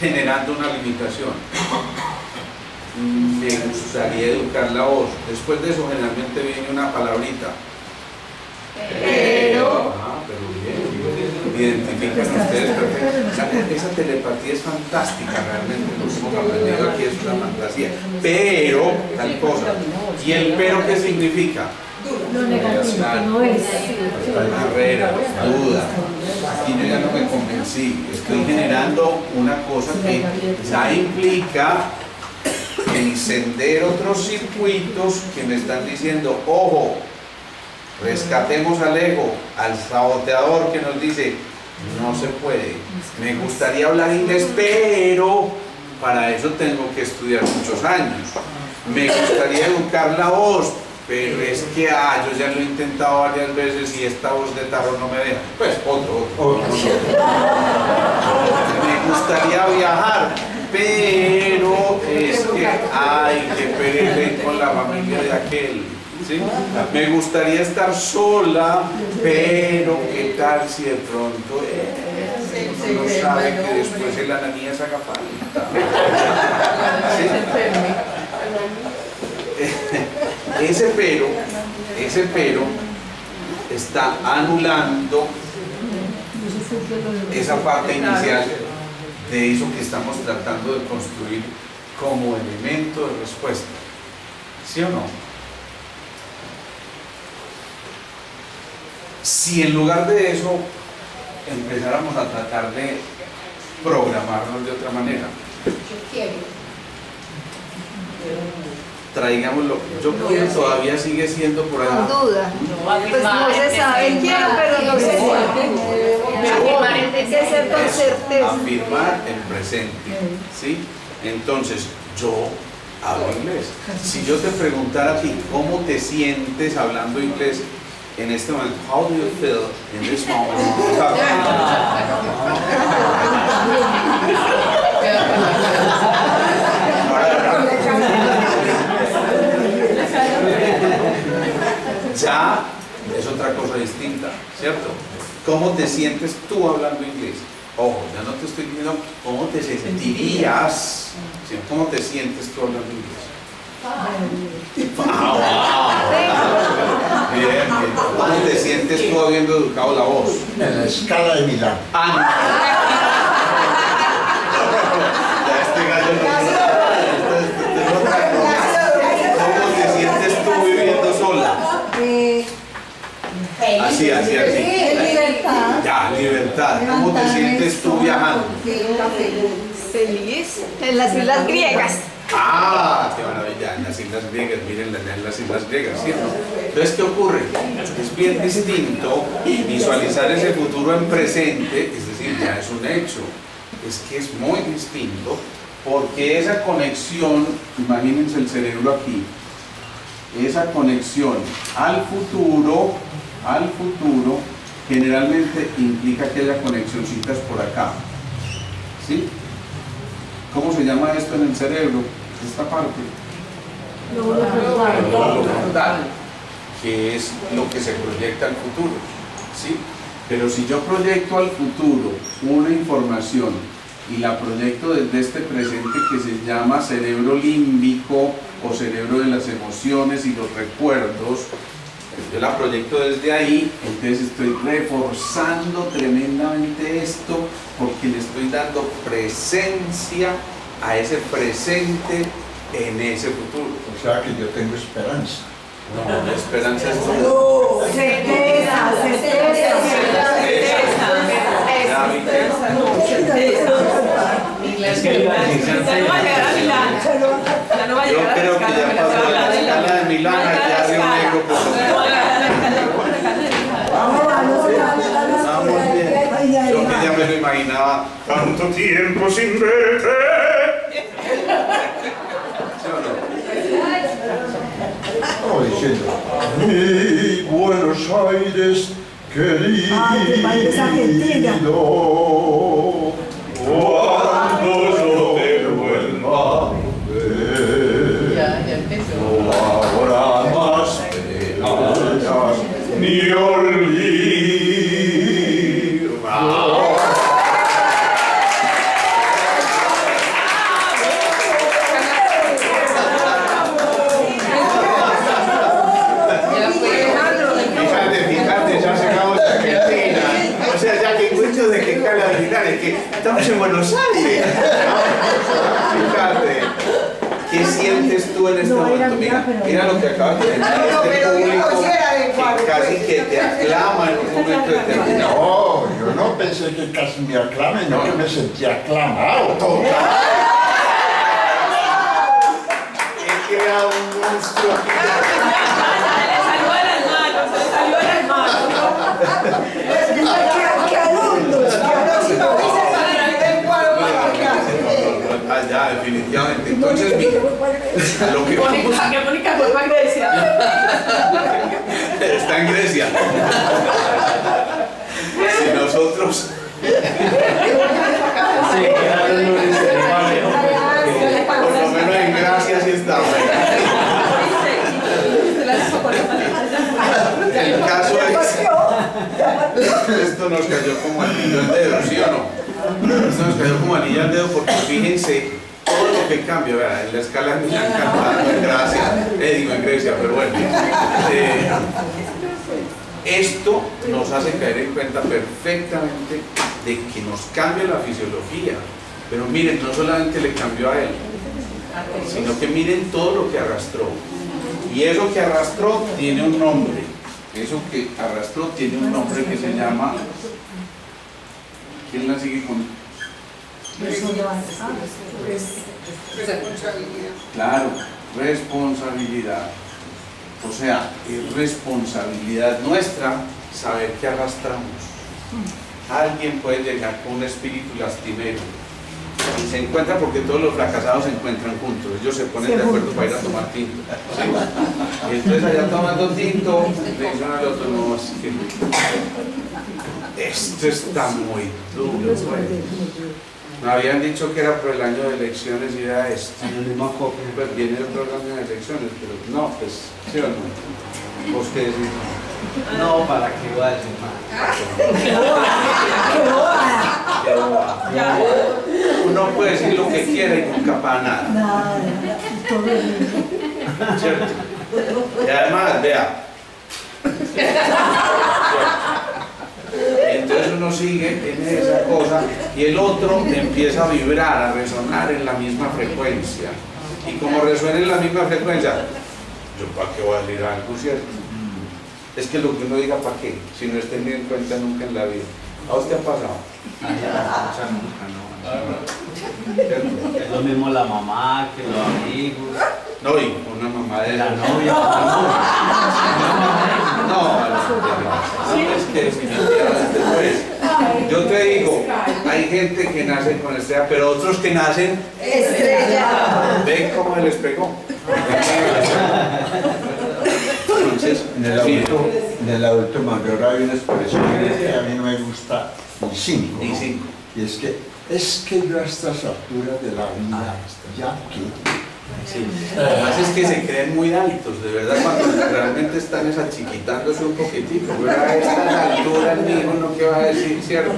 generando una limitación. Me gustaría educar la voz. Después de eso generalmente viene una palabrita. Pero. Pero bien, identifican ustedes perfectamente. Esa telepatía es fantástica realmente, lo que hemos aprendido aquí es una fantasía. Pero, tal cosa. ¿Y el pero qué significa? Lo negativo, no es. Barrera, duda. Aquí yo ya no me convencí. Estoy generando una cosa que ya implica encender otros circuitos que me están diciendo, ojo, rescatemos al ego, al saboteador que nos dice, no se puede, me gustaría hablar inglés, pero para eso tengo que estudiar muchos años. Me gustaría educar la voz, pero es que yo ya lo he intentado varias veces y esta voz de tarro no me deja. Pues otro. Me gustaría viajar, pero es que que pereza ir con la familia de aquel. ¿Sí? Me gustaría estar sola, pero ¿qué tal si de pronto uno no sabe que después el ananías haga falta? ¿Sí? Ese pero está anulando esa parte inicial de eso que estamos tratando de construir como elemento de respuesta. ¿Sí o no? Si en lugar de eso empezáramos a tratar de programarnos de otra manera, traigámoslo, yo creo que todavía sigue siendo por ahí. Con duda. Pues no se sabe, quiero, pero no se sabe. Hay que ser con certeza. Afirmar el presente, ¿sí? Entonces, yo hablo inglés. Si yo te preguntara a ti, ¿cómo te sientes hablando inglés en este momento? How do you feel in this moment? Ya es otra cosa distinta, ¿cierto? ¿Cómo te sientes tú hablando inglés? Ojo, ya no te estoy diciendo cómo te sentirías, sino cómo te sientes tú hablando inglés. Bien, bien. ¿Cómo te sientes tú habiendo educado la voz? En la escala de Milán. Ya este gallo ¿Cómo te sientes tú viviendo sola? Así. Libertad. Ya, libertad. ¿Cómo te sientes tú viajando? Feliz en las islas griegas. ¡Ah! ¡Qué maravilla! En las islas griegas, miren en las islas griegas, ¿cierto? Entonces, ¿qué ocurre? Es bien distinto visualizar ese futuro en presente, es decir, ya es un hecho. Es que es muy distinto porque esa conexión, imagínense el cerebro aquí, esa conexión al futuro, generalmente implica que haya conexioncitas por acá. ¿Sí? ¿Cómo se llama esto en el cerebro? Esta parte. Lóbulo frontal, que es lo que se proyecta al futuro. ¿Sí? Pero si yo proyecto al futuro una información y la proyecto desde este presente que se llama cerebro límbico o cerebro de las emociones y los recuerdos, yo la proyecto desde ahí, entonces estoy reforzando tremendamente esto porque le estoy dando presencia a ese presente en ese futuro. O sea que yo tengo esperanza. No, la esperanza es duda. Certeza, certeza. Es que iba a decir Ya no va a llegar a Milán. Ya no va a Yo llegar a creo que ya pasó la escala de Milán, ya Río Negro por lo menos. Vamos bien. Yo que ya me lo imaginaba. Tanto tiempo sin verte. ¿Sí o no? Estaba diciendo, mi Buenos Aires querido, Ay, tu país es Argentina. cuando yo te vuelva a ver, Ya empezó. no habrá más penas ni olvido. Fíjate, ya llegamos a Argentina. O sea, ya que mucho de que escala de Milán, es que estamos en Buenos Aires. Fíjate. ¿Qué sientes tú en este momento? Mira lo que acabas de decir. Este público que casi que te aclama en un momento determinado. No, yo no pensé que casi me aclamen, no que me sentía aclamado. He creado un monstruo. Se le salió de las manos, se le salió de las manos. Ya, definitivamente. Entonces, mira, lo que vamos... Qué bonita fue para Grecia. Está en Grecia. Si nosotros... Sí, claro, no es Por lo menos en Gracia sí estamos. El caso es... Esto nos cayó como anillo al dedo, ¿sí o no? Esto nos cayó como anillo al dedo porque fíjense todo lo que cambia, ¿verdad? En la escala de Milán cantando en Gracia, digo en Grecia, pero bueno. Esto nos hace caer en cuenta perfectamente de que nos cambia la fisiología. Pero miren, no solamente le cambió a él, sino que miren todo lo que arrastró. Y eso que arrastró tiene un nombre. Eso que arrastró tiene un nombre que se llama... ¿Quién la sigue con...? Claro, responsabilidad. O sea, es responsabilidad nuestra saber que arrastramos. Alguien puede llegar con un espíritu lastimero y se encuentra, porque todos los fracasados se encuentran juntos, ellos se ponen de acuerdo para ir a tomar tinto, ¿sí? Y entonces allá tomando tinto le dicen al otro, no, es que esto está muy duro, pues. Me habían dicho que era por el año de elecciones y era esto. Pues viene otro año de elecciones, pero no, pues, ¿sí o no? ¿Vos qué decís? No, ¿para qué voy a decir más? Uno puede decir lo que quiera y nunca para nada. ¿Cierto? Y además, vea. Entonces uno sigue en esa cosa y el otro empieza a vibrar, a resonar en la misma frecuencia. Y como resuena en la misma frecuencia, yo para qué voy a decir algo, ¿cierto? Es que lo que uno diga para qué, si no es tenido en cuenta nunca en la vida. ¿A vos te ha pasado? Es lo mismo la mamá que los amigos. No, y una mamá de La novia. No, es que definitivamente pues. Yo te digo, hay gente que nace con estrella, pero otros que nacen Estrella. ven cómo les pegó. Entonces, En el adulto mayor hay una expresión que a mí no me gusta ni cinco, Ni ¿no? cinco. Y es que yo a estas alturas de la vida, ya que... sí. Además es que se creen muy altos, de verdad, cuando realmente están es achiquitándose un poquitico. Pero a estas alturas, ni uno que va a decir, ¿cierto?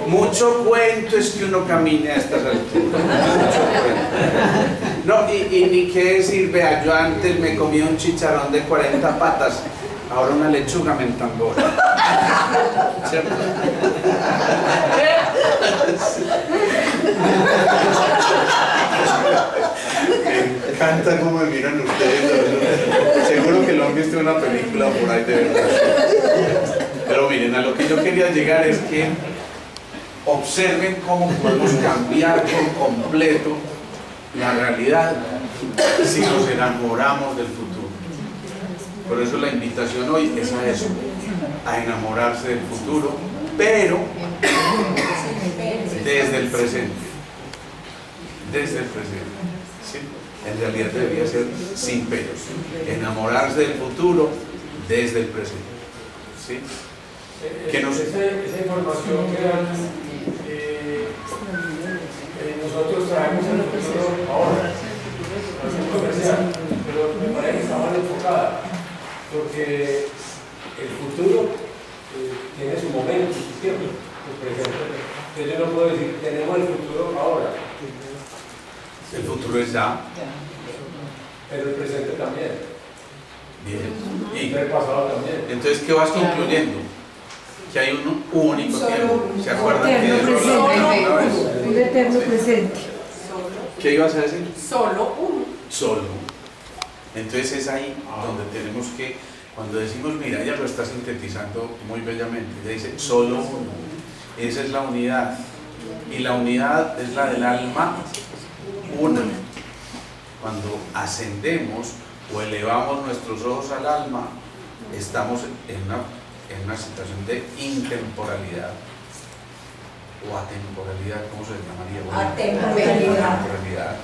Mucho cuento es que uno camine a estas alturas. Mucho cuento. No, y ni qué decir, vea, yo antes me comía un chicharrón de 40 patas, ahora una lechuga me entambora. ¿Cierto? Me encanta cómo me miran ustedes. Seguro que lo han visto una película por ahí de verdad. Pero miren, a lo que yo quería llegar es que observen cómo podemos cambiar por completo la realidad si nos enamoramos del futuro. Por eso la invitación hoy es a eso, a enamorarse del futuro, pero desde el presente. Desde el presente. ¿Sí? En realidad debería ser sin peros. Enamorarse del futuro desde el presente. ¿Sí? Que no sé. Esa información que dan, nosotros traemos el futuro ahora, no es un comercial, pero me parece que está mal enfocada, porque el futuro tiene su momento, su tiempo. Por ejemplo, yo no puedo decir, tenemos el futuro ahora. El futuro es ya. Pero el presente también. Bien. Y el pasado también. Entonces, ¿qué vas concluyendo? Que hay un único tiempo. ¿Se acuerdan que eterno de eso hablamos una vez? presente. Un eterno presente. ¿Qué ibas a decir? Solo uno. Solo. Entonces es ahí donde tenemos que, cuando decimos, mira, ella lo está sintetizando muy bellamente, ella dice, solo uno. Esa es la unidad. Y la unidad es la del alma una. Cuando ascendemos o elevamos nuestros ojos al alma, estamos en una situación de intemporalidad o atemporalidad, ¿cómo se llamaría? Atemporalidad.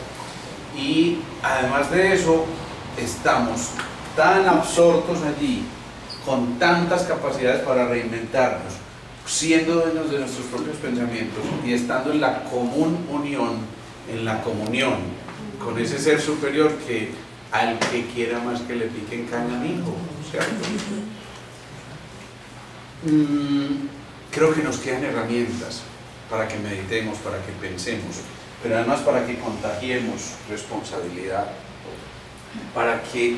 Y además de eso, estamos tan absortos allí, con tantas capacidades para reinventarnos, siendo dueños de nuestros propios pensamientos y estando en la común unión, en la comunión con ese ser superior que al que quiera más que le piquen caña al hijo, ¿cierto? Creo que nos quedan herramientas para que meditemos, para que pensemos, pero además para que contagiemos responsabilidad, para que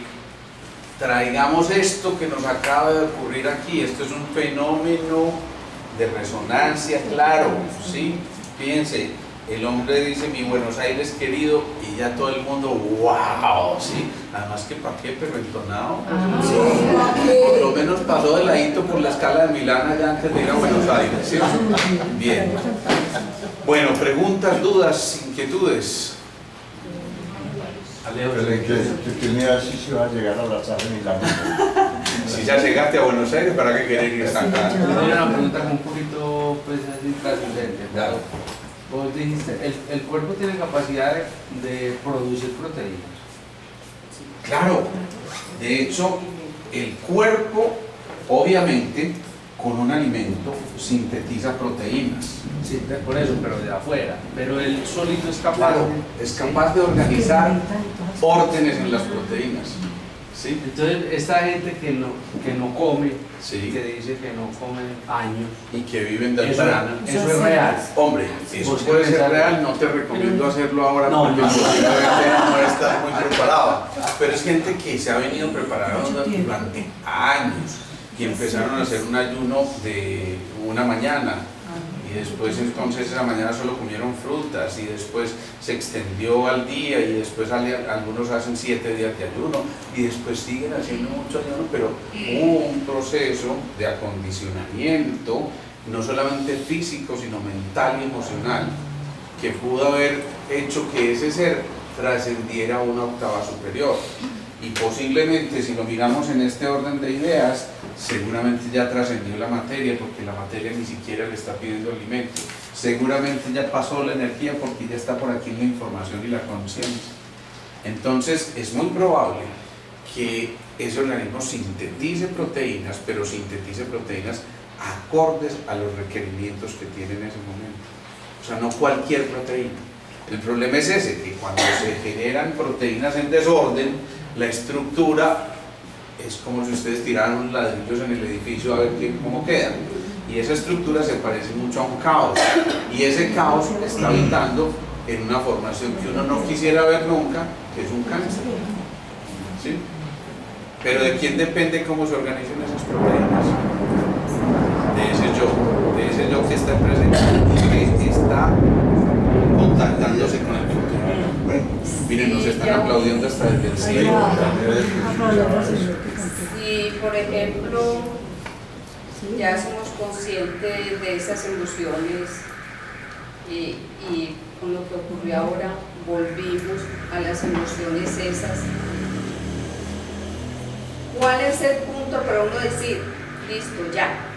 traigamos esto que nos acaba de ocurrir aquí. Esto es un fenómeno de resonancia, claro, ¿sí? Fíjense, el hombre dice mi Buenos Aires querido y ya todo el mundo, wow, ¿sí? Además que para qué, pero entonado, por lo menos pasó de ladito por la escala de Milán allá antes de ir a Buenos Aires, ¿sí? Bien. Bueno, preguntas, dudas, inquietudes. Yo tenía si se va a llegar a la sala de Milán. Si ya llegaste a Buenos Aires, ¿para qué querer ir hasta acá? Yo tenía una pregunta un poquito pues, así trascendente. Claro. Vos dijiste, el cuerpo tiene capacidad de producir proteínas. Claro, de hecho, el cuerpo, obviamente, con un alimento, sintetiza proteínas. Sí, por eso, pero de afuera. Pero él solito es capaz. Claro, es capaz de organizar órdenes en las proteínas. ¿Sí? Entonces, esta gente que no come, Sí. que dice que no come años, Y que viven del eso, verano. eso es real. Hombre, si eso ¿Vos puede qué ser pensás? real, no te recomiendo hacerlo ahora No, porque no. posiblemente no estás muy preparado. Pero es gente que se ha venido preparando durante años y empezaron a hacer un ayuno de una mañana y después entonces esa mañana solo comieron frutas y después se extendió al día y después algunos hacen 7 días de ayuno y después siguen haciendo mucho ayuno, pero hubo un proceso de acondicionamiento no solamente físico sino mental y emocional que pudo haber hecho que ese ser trascendiera a una octava superior. Y posiblemente, si lo miramos en este orden de ideas, seguramente ya trascendió la materia, porque la materia ni siquiera le está pidiendo alimento. Seguramente ya pasó la energía, porque ya está por aquí la información y la conciencia. Entonces, es muy probable que ese organismo sintetice proteínas, pero sintetice proteínas acordes a los requerimientos que tiene en ese momento. O sea, no cualquier proteína. El problema es ese, que cuando se generan proteínas en desorden, la estructura es como si ustedes tiraran unos ladrillos en el edificio a ver cómo quedan. Y esa estructura se parece mucho a un caos. Y ese caos está habitando en una formación que uno no quisiera ver nunca, que es un cáncer. ¿Sí? Pero ¿de quién depende cómo se organizan esas proteínas? De ese yo que está presente y que está contactándose con el futuro. Miren, nos están aplaudiendo hasta desde el cielo. Si por ejemplo, ya somos conscientes de esas emociones y con lo que ocurrió ahora, volvimos a las emociones esas. ¿Cuál es el punto para uno decir, listo, ya?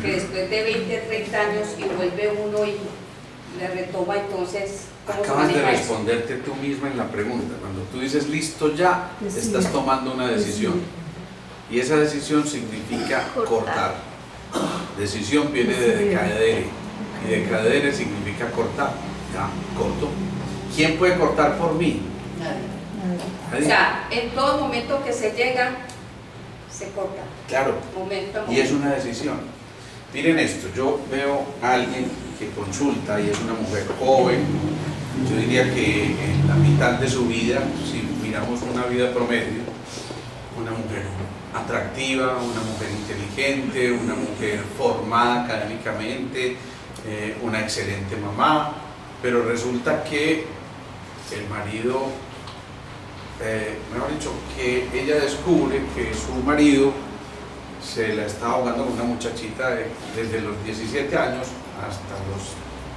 Que después de 20, 30 años y vuelve uno y le retoma, entonces, ¿cómo se Acabas de maneja eso? responderte tú misma en la pregunta. Cuando tú dices listo ya, estás tomando una decisión. Y esa decisión significa cortar. Decisión viene de decadere. Y decadere significa cortar. Ya, corto. ¿Quién puede cortar por mí? Nadie. O sea, en todo momento que se llega, se corta. Claro. Momento a momento. Y es una decisión. Miren esto, yo veo a alguien que consulta y es una mujer joven, yo diría que en la mitad de su vida, si miramos una vida promedio, una mujer atractiva, una mujer inteligente, una mujer formada académicamente, una excelente mamá, pero resulta que el marido, mejor dicho, que ella descubre que su marido se la está ahogando con una muchachita desde los 17 años hasta los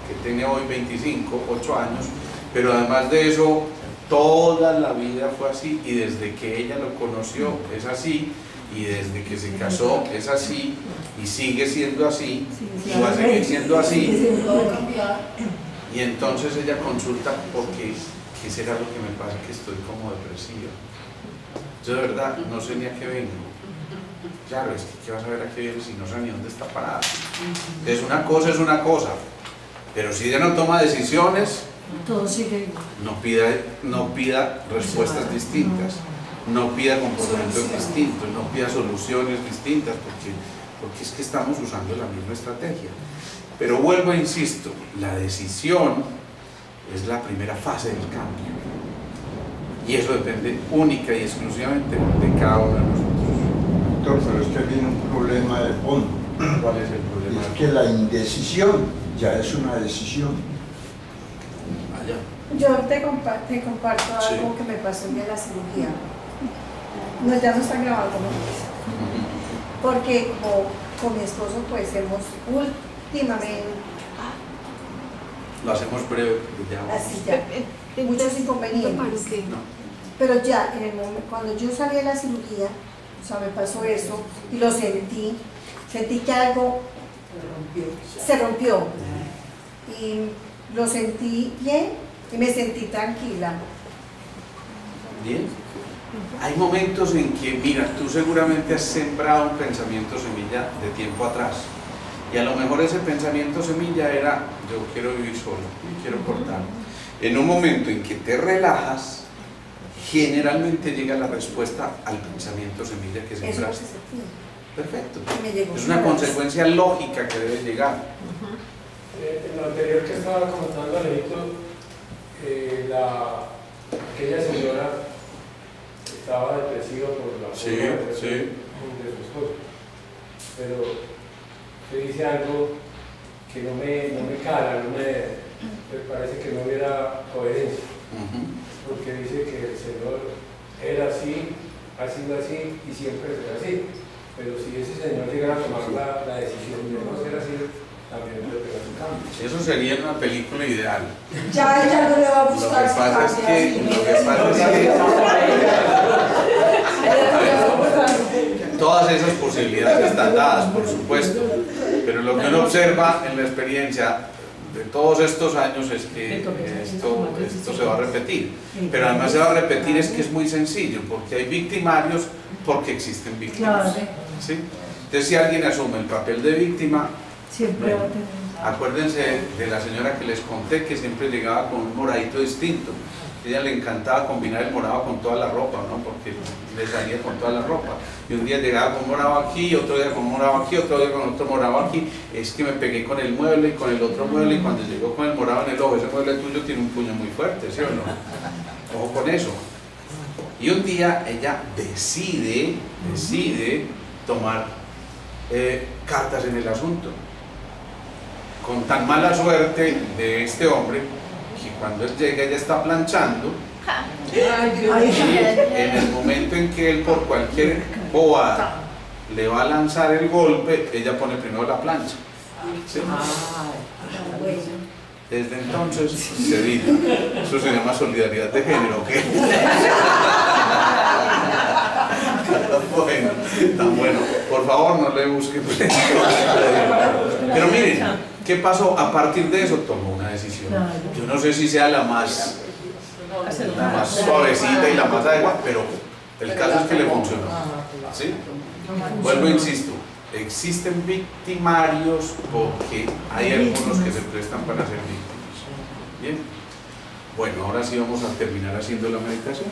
que tiene hoy 25, 8 años, pero además de eso, toda la vida fue así y desde que ella lo conoció es así y desde que se casó es así y sigue siendo así y va a seguir siendo así. Y entonces ella consulta porque, ¿qué será lo que me pasa? Que estoy como depresiva. Yo de verdad no sé ni a qué vengo. Claro, es que ¿qué vas a ver a qué viene si no sé ni dónde está parada? Entonces una cosa es una cosa, pero si ella no toma decisiones, todo sigue igual. no pida respuestas distintas, no pida comportamientos distintos, no pida soluciones distintas, porque es que estamos usando la misma estrategia. Pero vuelvo e insisto, la decisión es la primera fase del cambio. Y eso depende única y exclusivamente de cada uno de nosotros. Doctor, pero es que viene un problema de fondo. ¿Cuál es el problema? Es que la indecisión ya es una decisión. Allá. Yo te comparto algo que me pasó en la cirugía. No, ya no está grabando, ¿no? Porque como con mi esposo pues hemos últimamente, Lo hacemos breve, ya. así ya, muchos inconvenientes. No. Pero ya en el momento, cuando yo salí de la cirugía, o sea, me pasó eso y lo sentí que algo se rompió y lo sentí bien y me sentí tranquila. Bien. Hay momentos en que, mira, tú seguramente has sembrado un pensamiento semilla de tiempo atrás y a lo mejor ese pensamiento semilla era yo quiero vivir solo, quiero cortar. En un momento en que te relajas, generalmente llega la respuesta al pensamiento semilla que sembraste. Perfecto. Es una consecuencia lógica que debe llegar. En lo anterior que estaba comentando Alejito, aquella señora estaba depresiva por la forma de su esposo, pero usted dice algo que no me cala, me parece que no hubiera coherencia, porque dice que el Señor era así, ha sido así y siempre será así, pero si ese Señor llegara a tomar la decisión de no ser así, también puede pegar un cambio. Eso sería una película ideal. Ya ella no le va a gustar. Lo que pasa es que todas esas posibilidades están dadas, por supuesto, pero lo que uno observa en la experiencia de todos estos años es que esto se va a repetir, pero además se va a repetir es que es muy sencillo, porque hay victimarios, porque existen víctimas, ¿sí? Entonces si alguien asume el papel de víctima, siempre va a tener. Acuérdense de la señora que les conté que siempre llegaba con un moradito distinto. A ella le encantaba combinar el morado con toda la ropa, ¿no? Porque le salía con toda la ropa. Y un día llegaba con morado aquí, otro día con morado aquí, otro día con otro morado aquí. Es que me pegué con el mueble y con el otro mueble y cuando llegó con el morado en el ojo, ese mueble tuyo tiene un puño muy fuerte, ¿sí o no? Ojo con eso. Y un día ella decide tomar cartas en el asunto. Con tan mala suerte de este hombre que cuando él llega ella está planchando y en el momento en que él por cualquier bobada le va a lanzar el golpe, ella pone primero la plancha. ¿Sí? Desde entonces se dice, eso se llama solidaridad de género, ¿qué? Bueno, tan bueno, por favor no le busque. Pero miren, ¿qué pasó? A partir de eso tomó una decisión. Yo no sé si sea la más suavecita y la más adecuada, pero el caso es que le funcionó. ¿Sí? Vuelvo e insisto, existen victimarios porque hay algunos que se prestan para ser víctimas. Bien, bueno, ahora sí vamos a terminar haciendo la meditación.